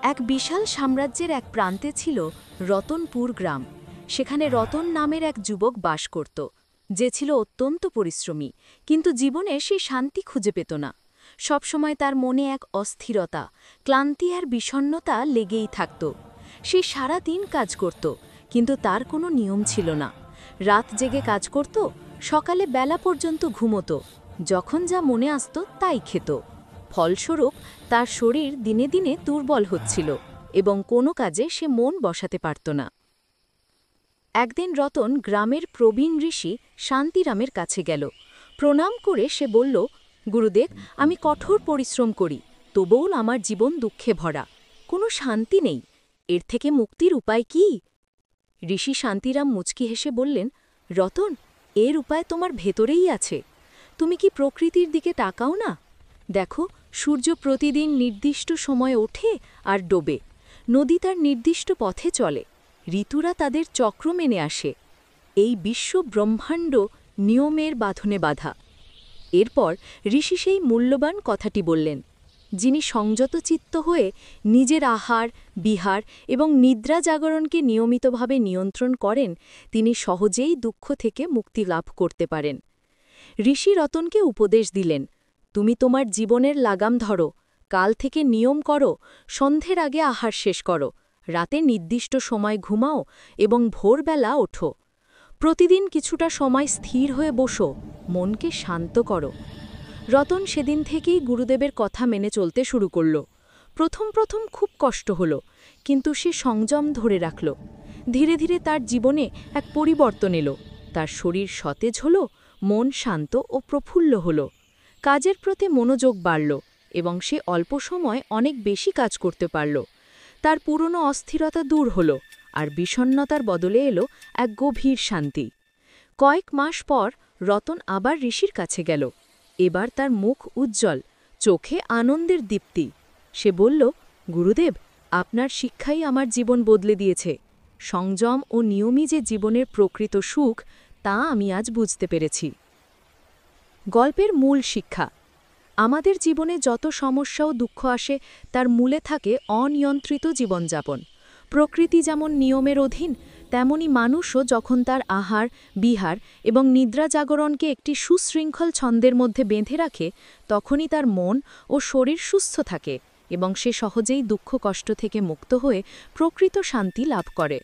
এক বিশাল সাম্রাজ্যের এক প্রান্তে ছিল রতনপুর গ্রাম। সেখানে রতন নামের এক যুবক বাস করত, যে ছিল অত্যন্ত পরিশ্রমী, কিন্তু জীবনে সে শান্তি খুঁজে পেত না। সবসময় তার মনে এক অস্থিরতা, ক্লান্তি আর বিষণ্ণতা লেগেই থাকত। সে সারা দিন কাজ করত, কিন্তু তার কোনো নিয়ম ছিল না। রাত জেগে কাজ করত, সকালে বেলা পর্যন্ত ঘুমোত, যখন যা মনে আসত তাই খেত। ফলস্বরূপ তার শরীর দিনে দিনে দুর্বল হচ্ছিল এবং কোনো কাজে সে মন বসাতে পারত না। একদিন রতন গ্রামের প্রবীণ ঋষি শান্তিরামের কাছে গেল। প্রণাম করে সে বলল, গুরুদেব, আমি কঠোর পরিশ্রম করি, তবুও আমার জীবন দুঃখে ভরা, কোনো শান্তি নেই। এর থেকে মুক্তির উপায় কি? ঋষি শান্তিরাম মুচকি হেসে বললেন, রতন, এর উপায় তোমার ভেতরেই আছে। তুমি কি প্রকৃতির দিকে তাকাও না? দেখো, সূর্য প্রতিদিন নির্দিষ্ট সময়ে ওঠে আর ডোবে, নদী তার নির্দিষ্ট পথে চলে, ঋতুরা তাদের চক্র মেনে আসে। এই বিশ্ব ব্রহ্মাণ্ড নিয়মের বাঁধনে বাঁধা। এরপর ঋষি সেই মূল্যবান কথাটি বললেন, যিনি সংযত চিত্ত হয়ে নিজের আহার, বিহার এবং নিদ্রা জাগরণকে নিয়মিতভাবে নিয়ন্ত্রণ করেন, তিনি সহজেই দুঃখ থেকে মুক্তি লাভ করতে পারেন। ঋষি রতনকে উপদেশ দিলেন, তুমি তোমার জীবনের লাগাম ধরো, কাল থেকে নিয়ম করো, সন্ধ্যের আগে আহার শেষ করো, রাতে নির্দিষ্ট সময় ঘুমাও এবং ভোরবেলা ওঠো। প্রতিদিন কিছুটা সময় স্থির হয়ে বসো, মনকে শান্ত করো। রতন সেদিন থেকেই গুরুদেবের কথা মেনে চলতে শুরু করল। প্রথম প্রথম খুব কষ্ট হল, কিন্তু সে সংযম ধরে রাখল। ধীরে ধীরে তার জীবনে এক পরিবর্তন এলো। তার শরীর সতেজ হল, মন শান্ত ও প্রফুল্ল হল। কাজের প্রতি মনোযোগ বাড়ল এবং সে অল্প সময় অনেক বেশি কাজ করতে পারল। তার পুরনো অস্থিরতা দূর হল, আর বিষণ্ণতার বদলে এলো এক গভীর শান্তি। কয়েক মাস পর রতন আবার ঋষির কাছে গেল। এবার তার মুখ উজ্জ্বল, চোখে আনন্দের দীপ্তি। সে বলল, গুরুদেব, আপনার শিক্ষাই আমার জীবন বদলে দিয়েছে। সংযম ও নিয়মই যে জীবনের প্রকৃত সুখ, তা আমি আজ বুঝতে পেরেছি। গল্পের মূল শিক্ষা: আমাদের জীবনে যত সমস্যা ও দুঃখ আসে, তার মূলে থাকে অনিয়ন্ত্রিত জীবনযাপন। প্রকৃতি যেমন নিয়মের অধীন, তেমনি মানুষও যখন তার আহার, বিহার এবং নিদ্রা জাগরণকে একটি সুশৃঙ্খল ছন্দের মধ্যে বেঁধে রাখে, তখনই তার মন ও শরীর সুস্থ থাকে এবং সে সহজেই দুঃখ কষ্ট থেকে মুক্ত হয়ে প্রকৃত শান্তি লাভ করে।